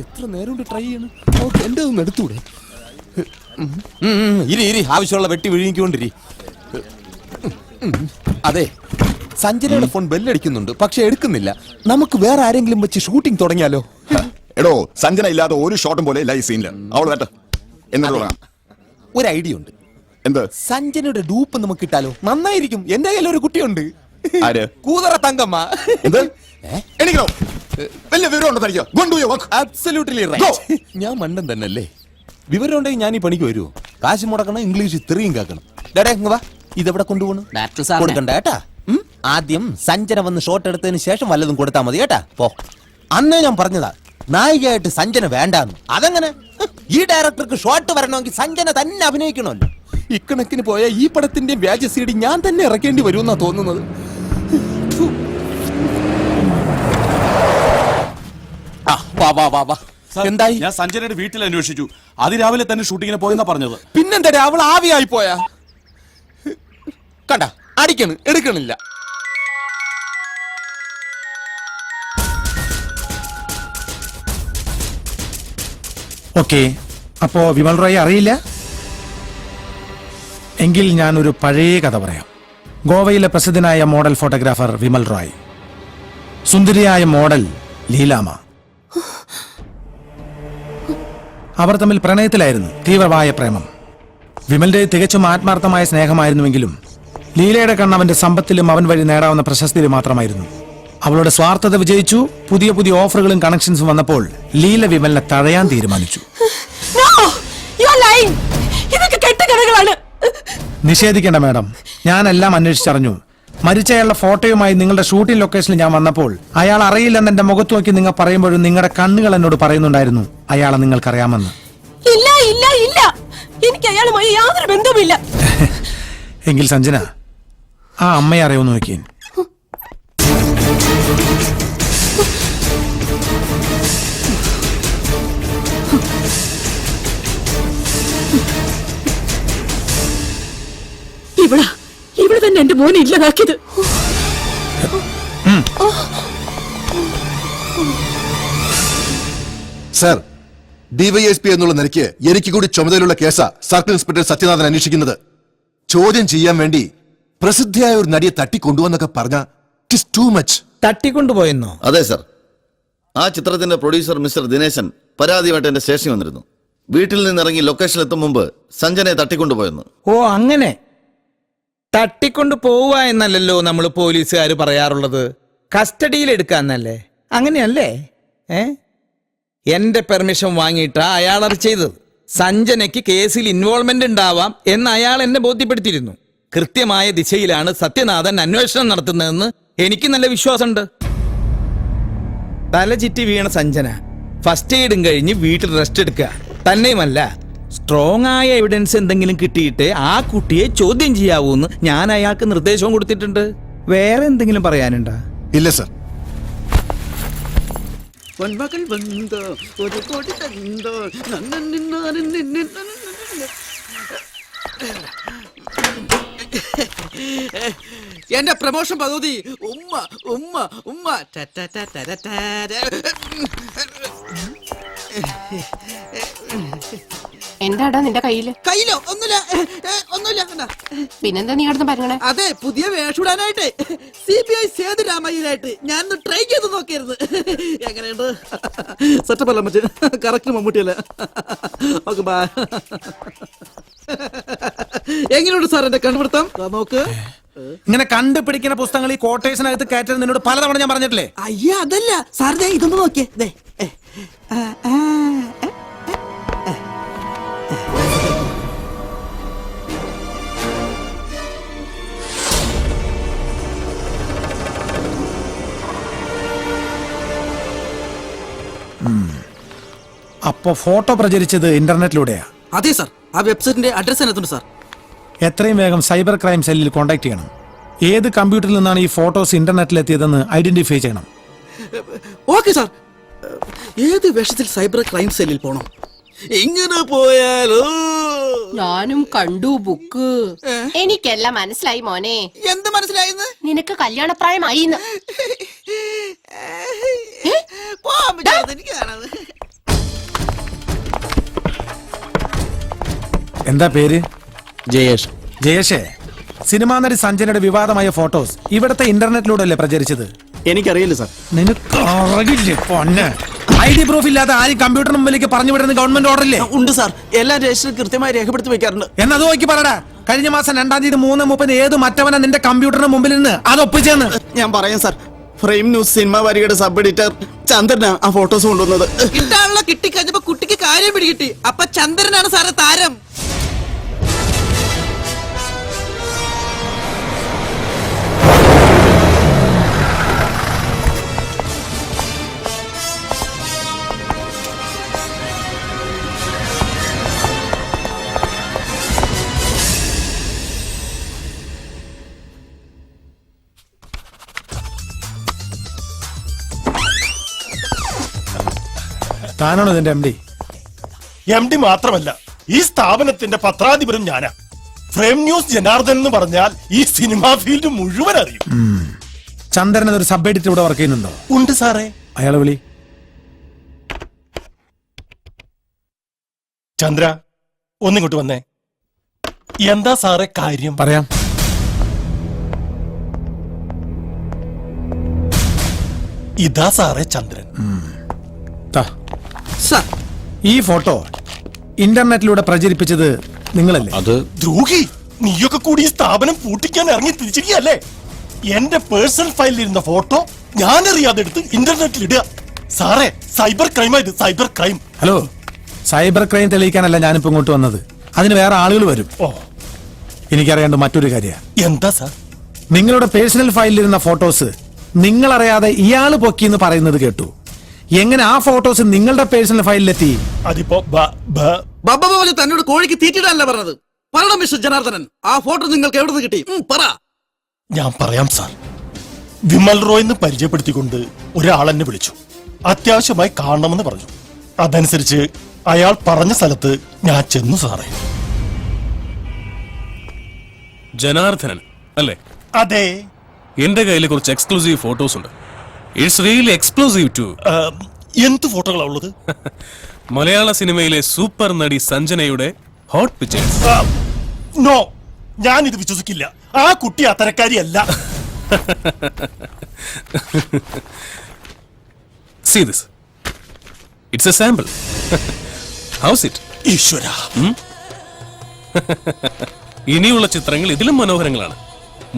എത്ര നേരം കൊണ്ട് ട്രൈ ചെയ്യണം. എന്റെ ഒന്ന് എടുത്തൂടെ? ഇരി ആവശ്യമുള്ള വെട്ടി വിഴുങ്ങിക്കൊണ്ടിരി. അതെ, സഞ്ജനയുടെ ഫോൺ ബെല്ലടിക്കുന്നുണ്ട്, പക്ഷെ എടുക്കുന്നില്ല. നമുക്ക് വേറെ ആരെങ്കിലും വെച്ച് ഷൂട്ടിംഗ് തുടങ്ങിയാലോ? എടോ, സഞ്ജന ഇല്ലാതെ ഒരു ഷോട്ടും പോലെ ഇല്ല ഈ സീനില്. അവൾ വേണ്ട എന്നോട് പറയാം. ഒരു ഐഡിയ ഉണ്ട്. എന്ത്? സഞ്ജനയുടെ ഡൂപ്പ് നമുക്ക് ഇട്ടാലോ? നന്നായിരിക്കും. എന്റെ കയ്യിൽ ഒരു കുട്ടിയുണ്ട്, ആര്? കൂതറ തങ്കമ്മ. എന്ത്? എനിക്കോ വലിയ വിവരം ഉണ്ടോ തനിക്ക്? Absolutely right. ഞാൻ മണ്ടൻ തന്നെയല്ലേ? വിവരം ഉണ്ടെങ്കിൽ ഞാൻ ഈ പണിക്ക് വരുമോ? കാശ് മുടക്കണം, ഇംഗ്ലീഷ് ഇത്രയും കേൾക്കണം. വാ, ഇതെവിടെ കൊണ്ടുപോകണം? കൊടുക്കണ്ട കേട്ടാ. ആദ്യം സഞ്ജന വന്ന് ഷോട്ട് എടുത്തതിന് ശേഷം വല്ലതും കൊടുത്താൽ മതി കേട്ടാ. പോ. അന്നേ ഞാൻ പറഞ്ഞതാ നായികയായിട്ട് സഞ്ജന വേണ്ടാന്ന്. അതെങ്ങനെ? ഈ ഡയറക്ടർക്ക് ഷോട്ട് വരണമെങ്കിൽ സഞ്ജന തന്നെ അഭിനയിക്കണമല്ലോ. ഇക്കണക്കിന് പോയ ഈ പടത്തിന്റെ വ്യാജ സീഡി ഞാൻ തന്നെ ഇറക്കേണ്ടി വരുമെന്നാ തോന്നുന്നത്. എന്തായി? ഞാൻ സഞ്ജനയുടെ വീട്ടിൽ അന്വേഷിച്ചു. അതിരാവിലെ തന്നെ ഷൂട്ടിങ്ങിന് പോയെന്നാ പറഞ്ഞത്. പിന്നെന്താ, അവൾ ആവിയായി പോയാ? കണ്ട അടിക്കണ്, എടുക്കണില്ല. ഓക്കെ, അപ്പോ വിമൽ റോയെ അറിയില്ല എങ്കിൽ ഞാനൊരു പഴയ കഥ പറയാം. ഗോവയിലെ പ്രസിദ്ധനായ മോഡൽ ഫോട്ടോഗ്രാഫർ വിമൽ റോയ്, സുന്ദരിയായ മോഡൽ ലീലാമ. അവർ തമ്മിൽ പ്രണയത്തിലായിരുന്നു, തീവ്രമായ പ്രേമം. വിമലിന്റെ തികച്ചും ആത്മാർത്ഥമായ സ്നേഹമായിരുന്നുവെങ്കിലും ലീലയുടെ കണ്ണവന്റെ സമ്പത്തിലും അവൻ വഴി നേടാവുന്ന പ്രശസ്തിയിലും മാത്രമായിരുന്നു. അവളുടെ സ്വാർത്ഥത വിജയിച്ചു. പുതിയ പുതിയ ഓഫറുകളും കണക്ഷൻസും വന്നപ്പോൾ ലീല വിമലിനെ തഴയാൻ തീരുമാനിച്ചു. നിഷേധിക്കേണ്ട മാഡം, ഞാനെല്ലാം അന്വേഷിച്ചറിഞ്ഞു. മരിച്ചയാളുടെ ഫോട്ടോയുമായി നിങ്ങളുടെ ഷൂട്ടിംഗ് ലൊക്കേഷനിൽ ഞാൻ വന്നപ്പോൾ അയാൾ അറിയില്ലെന്ന് എന്റെ മുഖത്ത് നോക്കി നിങ്ങൾ പറയുമ്പോഴും നിങ്ങളുടെ കണ്ണുകൾ എന്നോട് പറയുന്നുണ്ടായിരുന്നു അയാളെ നിങ്ങൾക്കറിയാമെന്ന്. ഇല്ല ഇല്ല ഇല്ല, എനിക്ക് അയാളുമായി യാതൊരു ബന്ധവുമില്ല. എങ്കിൽ സഞ്ജന, ആ അമ്മയെ അറിയുമെന്ന് നോക്കിയേ. ഇവിടെ തന്നെ എന്റെ മോനെ ഇല്ലാതാക്കിയത്. സർ, ഡിവൈഎസ്പി എന്നുള്ള നിലയ്ക്ക് എനിക്ക് കൂടി ചുമതലയുള്ള കേസാ സർക്കിൾ ഇൻസ്പെക്ടർ സത്യനാഥൻ അന്വേഷിക്കുന്നത്. ചോദ്യം ചെയ്യാൻ വേണ്ടി പ്രസിദ്ധിയായ ഒരു നടിയെ തട്ടിക്കൊണ്ടുവന്നൊക്കെ പറഞ്ഞ ടു മച്ച്. തട്ടിക്കൊണ്ടുപോയെന്നോ? അതെ സർ, ആ ചിത്രത്തിന്റെ പ്രൊഡ്യൂസർ മിസ്റ്റർ ദിനേശൻ പരാതിയുമായിട്ട് എന്റെ സ്റ്റേഷനിൽ വന്നിരുന്നു. വീട്ടിൽ നിന്നിറങ്ങി ലൊക്കേഷനിൽ എത്തും മുമ്പ് സഞ്ജനയെ തട്ടിക്കൊണ്ടുപോയെന്ന്. ഓ, അങ്ങനെ തട്ടിക്കൊണ്ടു പോവുക എന്നല്ലല്ലോ നമ്മൾ പോലീസുകാർ പറയാറുള്ളത്, കസ്റ്റഡിയിൽ എടുക്കാന്നല്ലേ? അങ്ങനെയല്ലേ? എന്റെ പെർമിഷൻ വാങ്ങിയിട്ടാ അയാളത് ചെയ്തത്. സഞ്ജനയ്ക്ക് കേസിൽ ഇൻവോൾവ്മെന്റ് ഉണ്ടാവാം എന്ന് അയാൾ എന്നെ ബോധ്യപ്പെടുത്തിയിരുന്നു. കൃത്യമായ ദിശയിലാണ് സത്യനാഥൻ അന്വേഷണം നടത്തുന്നതെന്ന് എനിക്ക് നല്ല വിശ്വാസമുണ്ട്. തല ചുറ്റി വീണ സഞ്ജന ഫസ്റ്റ് എയ്ഡും കഴിഞ്ഞ് വീട്ടിൽ റെസ്റ്റ് എടുക്കുക. തന്നെയുമല്ല, സ്ട്രോങ് ആയ എവിഡൻസ് എന്തെങ്കിലും കിട്ടിയിട്ട് ആ കുട്ടിയെ ചോദ്യം ചെയ്യാവൂന്ന് ഞാൻ അയാൾക്ക് നിർദ്ദേശവും കൊടുത്തിട്ടുണ്ട്. വേറെ എന്തെങ്കിലും പറയാനുണ്ടോ? ഇല്ല സർ. എന്റെ പ്രമോഷൻ പദ്ധതി ഉമ്മ ഉമ്മ ഉമ്മ. എന്താടാ നിന്റെ കയ്യില്? കയ്യിലോ? ഒന്നുമില്ല ഒന്നുമില്ല. പിന്നെന്താ നീ അടുത്ത് പറഞ്ഞേ? അതെ, പുതിയ വേഷമിടാനായിട്ട് CBI സേതുരാമയ്യനായിട്ട് ഞാൻ ട്രൈ ചെയ്ത് നോക്കിയിരുന്നു. എങ്ങനെയുണ്ട്? സെറ്റപ്പ് അല്ല മറ്റേ കറക്റ്റ് മമ്മൂട്ടിയല്ലേ? Okay, bye. എങ്ങനെയുണ്ട് സാർ എന്റെ കണ്ടുപിടുത്തം? നോക്ക്, ഇങ്ങനെ കണ്ടുപിടിക്കുന്ന പുസ്തകങ്ങൾ ഈ കോട്ടേഴ്സിനകത്ത് കയറ്റൽ നിന്നോട് പലതവണ ഞാൻ പറഞ്ഞിട്ടില്ലേ? അയ്യോ അതല്ല സാർ, ഇതൊന്ന് നോക്കിയേ. അപ്പോ ഫോട്ടോ പ്രചരിച്ചത് ഇന്റർനെറ്റിലൂടെയാ? അതെ സാർ, ആ വെബ്സൈറ്റിന്റെ അഡ്രസ് അതിനകത്തുണ്ട് സാർ. എത്രയും വേഗം സൈബർ ക്രൈം സെല്ലിൽ കോൺടാക്ട് ചെയ്യണം. ഏത് കമ്പ്യൂട്ടറിൽ നിന്നാണ് ഈ ഫോട്ടോസ് ഇന്റർനെറ്റിൽ എത്തിയതെന്ന് ഐഡന്റിഫൈ ചെയ്യണം. Okay sir. ഏത് വേഷത്തിൽ സൈബർ ക്രൈം സെല്ലിൽ പോണം? ഇങ്ങനെ പോയാലോ? ഞാനും കണ്ടു ബുക്ക്. എനിക്കെല്ലാം മനസ്സിലായി മോനെ. എന്ത് മനസ്സിലായിന്ന്? നിനക്ക് കല്യാണപ്രായമായി. എനിക്ക് എന്താ പേര്? ജയേഷ്. ജയേഷേ, സിനിമാ നടി സഞ്ജനയുടെ വിവാദമായ ഫോട്ടോസ് ഇവിടുത്തെ ഇന്റർനെറ്റിലൂടെ അല്ലേ പ്രചരിച്ചത്? എനിക്കറിയില്ല സാർ. നിനക്ക് അറിയില്ലേ പൊന്നെ? ID പ്രൂഫ് ഇല്ലാതെ ആരും കമ്പ്യൂട്ടറിന് മുമ്പിലേക്ക് പറഞ്ഞു വിടുന്ന ഗവൺമെന്റ് ഓർഡർ ഇല്ലേ? ഉണ്ട് സാർ, എല്ലാ രജിസ്റ്ററും കൃത്യമായി രേഖപ്പെടുത്തി വെക്കാറുണ്ട്. എന്നത് നോക്കി പറടാ. കഴിഞ്ഞ മാസം 2-ാം തീയതി 3:30 ഏത് മറ്റവനാ നിന്റെ കമ്പ്യൂട്ടറിന് മുമ്പിൽ നിന്ന് അത് ഒപ്പിച്ചെന്ന്? ഞാൻ പറയാം സാർ. ഫ്രെയിം ന്യൂസ് സിനിമ വാരികയുടെ സബ് എഡിറ്റർ ചന്ദ്രനാ ആ ഫോട്ടോസ് കൊണ്ടുവന്നത്. കിട്ടാനുള്ള കിട്ടിക്കഴിഞ്ഞപ്പോ കുട്ടിക്ക് കാര്യം പിടികിട്ടി. അപ്പൊ ചന്ദ്രനാണ് സാറേ താരം. താനാണോ ഇതിന്റെ MD? MD മാത്രമല്ല, ഈ സ്ഥാപനത്തിന്റെ പത്രാധിപരും ഞാനാ. ഫ്രെയിം ന്യൂസ് ജനാർദ്ദൻ എന്ന് പറഞ്ഞാൽ ഈ സിനിമാ ഫീൽഡ് മുഴുവൻ അറിയും. ചന്ദ്രൻ ഒരു സബ് എഡിറ്റർ ഇവിടെ വർക്ക് ചെയ്യുന്നുണ്ടോ? ഉണ്ട് സാറേ. അയാളെ വിളി. ചന്ദ്ര, ഒന്നിങ്ങോട്ട് വന്നേ. എന്താ സാറേ കാര്യം? പറയാം. ഇതാ സാറേ ചന്ദ്രൻ. താ. സാർ, ഈ ഫോട്ടോ ഇന്റർനെറ്റിലൂടെ പ്രചരിപ്പിച്ചത് നിങ്ങളല്ലേ? അത് ദ്രോഹി, നീയൊക്കെ കൂടി ഈ സ്ഥാപനം പൂട്ടിക്കാൻ ഇറങ്ങി തിരിച്ചിരിക്കല്ലേ? എന്റെ പേഴ്സണൽ ഫയലിൽ ഇരുന്ന ഫോട്ടോ ഞാനറിയാതെ എടുത്ത് ഇന്റർനെറ്റിൽ ഇടുക. സാറേ, സൈബർ ക്രൈമാ ഇത്, cyber crime. Hello, cyber crime തെളിയിക്കാനല്ല ഞാനിപ്പോ ഇങ്ങോട്ട് വന്നത്. അതിന് വേറെ ആളുകൾ വരും. ഓ, എനിക്കറിയേണ്ട മറ്റൊരു കാര്യം. എന്താ സാർ? നിങ്ങളുടെ പേഴ്സണൽ ഫയലിലിരുന്ന ഫോട്ടോസ് നിങ്ങളറിയാതെ ഇയാള് പൊക്കിന്ന് പറയുന്നത് കേട്ടു. എങ്ങനെ ആ ഫോട്ടോസ് നിങ്ങളുടെ പേഴ്സണൽ ഫയലിലെത്തി? അതിപ്പോ ബബ്ബ തന്നോട് കോഴിക്ക് തീറ്റിടാനല്ല പറഞ്ഞത്. പറയണം മിസ്റ്റർ ജനാർദ്ദനൻ, ആ ഫോട്ടോ നിങ്ങൾക്ക് എവിടെ നിന്ന് കിട്ടി? പറ. ഞാൻ പറയാം സാർ. വിമൽ റോയ് എന്ന് പരിചയപ്പെടുത്തിക്കൊണ്ട് ഒരാൾ എന്നെ വിളിച്ചു. അത്യാവശ്യമായി കാണണമെന്ന് പറഞ്ഞു. അതനുസരിച്ച് അയാൾ പറഞ്ഞ സ്ഥലത്ത് ഞാൻ ചെന്നു സാറേ. ജനാർദ്ദനൻ അല്ലേ? അതെ. എന്റെ കയ്യിൽ കുറച്ച് എക്സ്ക്ലൂസീവ് ഫോട്ടോസ് ഉണ്ട്. It's really exclusive too. എന്ത് ഫോട്ടോകളാ ഉള്ളത്? മലയാള സിനിമയിലെ സൂപ്പർ നടി സഞ്ജനയുടെ ഹോട്ട് പിക്ചേഴ്സ്. നോ, ഞാൻ ഇത് വിശ്വസിക്കില്ല. ആ കുട്ടി അത്തരക്കാരിയല്ല. See this. It's a sample. How's it? ഈശ്വര, ഇനിയുള്ള ചിത്രങ്ങൾ ഇതിലും മനോഹരങ്ങളാണ്.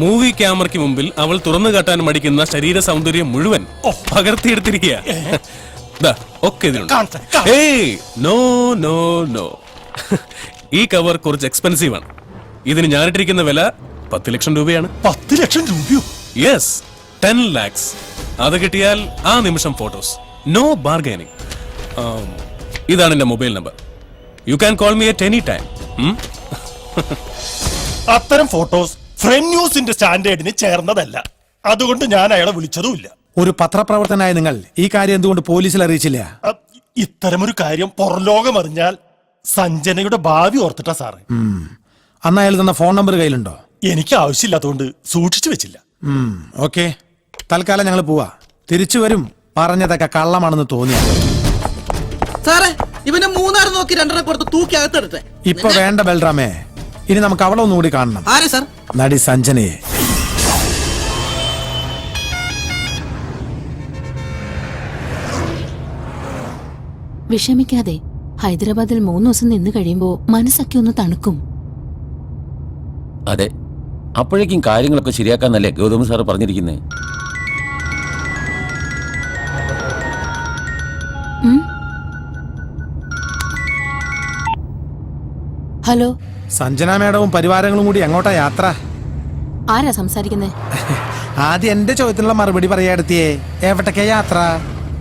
മൂവി ക്യാമറയ്ക്ക് മുമ്പിൽ അവൾ തുറന്നു കാട്ടാൻ മടിക്കുന്ന ശരീര സൗന്ദര്യം മുഴുവൻ പകർത്തിയെടുത്തിരിക്കുക. ഒക്കെ ഇതിലുണ്ട്. ഏയ്, നോ നോ നോ. ഈ കവർ കുറച്ച് എക്സ്പെൻസീവ് ആണ്. ഇതിന് ഞാനിട്ടിരിക്കുന്ന വില 10 ലക്ഷം രൂപയാണ്. 10 ലക്ഷം രൂപയോ? Yes, 10 lakhs. അത് കിട്ടിയാൽ ആ നിമിഷം ഫോട്ടോസ്. No bargaining. ഇതാണ് എന്റെ mobile number. You can call me at any time. അത്തരം ഫോട്ടോസ് ഫ്രെയിം ന്യൂസിന്റെ സ്റ്റാൻഡേർഡിന് ചേർന്നതല്ല. അതുകൊണ്ട് ഞാൻ അയാളെ വിളിച്ചതുമില്ല. ഒരു പത്രപ്രവർത്തനായ നിങ്ങൾ ഈ കാര്യം എന്തുകൊണ്ട് പോലീസിൽ അറിയിച്ചില്ല? ഇത്തരമൊരു കാര്യം പുറംലോകം അറിഞ്ഞാൽ സഞ്ജനയുടെ ഭാവി ഓർത്തിട്ടാ സാറേ. അന്ന് അയാൾ തന്ന ഫോൺ നമ്പർ കയ്യിലുണ്ടോ? എനിക്ക് ആവശ്യമില്ലാത്തതുകൊണ്ട് സൂക്ഷിച്ചു വെച്ചില്ല. ഓക്കെ, തൽക്കാലം ഞങ്ങൾ പോവാ. തിരിച്ചു വരും. പറഞ്ഞതൊക്കെ കള്ളമാണെന്ന് തോന്നിയ സാറേ, ഇവനെ 3 നോക്കി 2 പുറത്ത് തൂക്കി അകത്തെടുത്തെ. ഇപ്പൊ വേണ്ട ബൽറാമേ, ഇനി നമുക്ക് അവളെ ഒന്നുകൂടി കാണണം. ആരെ സാർ? നടി സഞ്ജനയെ. വിഷമിക്കാതെ. ഹൈദരാബാദിൽ 3 ദിവസം നിന്ന് കഴിയുമ്പോ മനസ്സൊക്കെ ഒന്ന് തണുക്കും. അതെ, അപ്പോഴേക്കും കാര്യങ്ങളൊക്കെ ശരിയാക്കാന്നല്ലേ ഗൗതം സാറ് പറഞ്ഞിരിക്കുന്നത്. ഹലോ, സഞ്ജന മേഡവും പരിവാരങ്ങളും കൂടി എങ്ങോട്ടാ യാത്ര? ആരാ സംസാരിക്കുന്നേ? ആദ്യം എന്റെ ചോദ്യത്തിനുള്ള മറുപടി പറയാടുത്തിയേ. എവിടേക്കാ യാത്ര?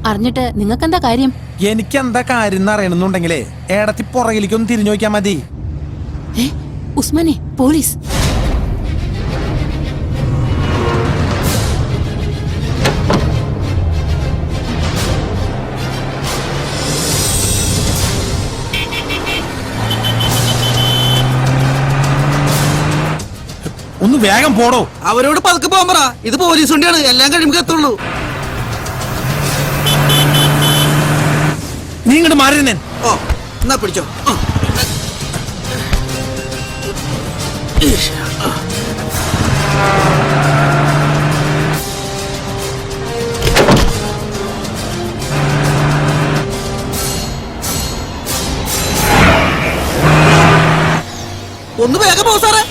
അറിഞ്ഞിട്ട് നിങ്ങൾക്കെന്താ കാര്യം? എനിക്കെന്താ കാര്യം എന്ന് അറിയണമെന്നുണ്ടെങ്കിലേ ഏടത്തി പുറകിലേക്കൊന്ന് തിരിഞ്ഞു നോക്കിയാ മതി. ഉസ്മാനെ, പോലീസ്. ഒന്ന് വേഗം പോടോ. അവരോട് പതുക്കെ പോകാൻ പറ. ഇത് പോലീസ് വണ്ടിയാണ്, എല്ലാം കഴിയുമ്പോൾ എത്തുള്ളൂ. നീ ഇങ്ങോട്ട് മാറിയിരുന്നേ. ഓ, എന്നാ പിടിച്ചോ. ഒന്ന് വേഗം പോ സാറേ.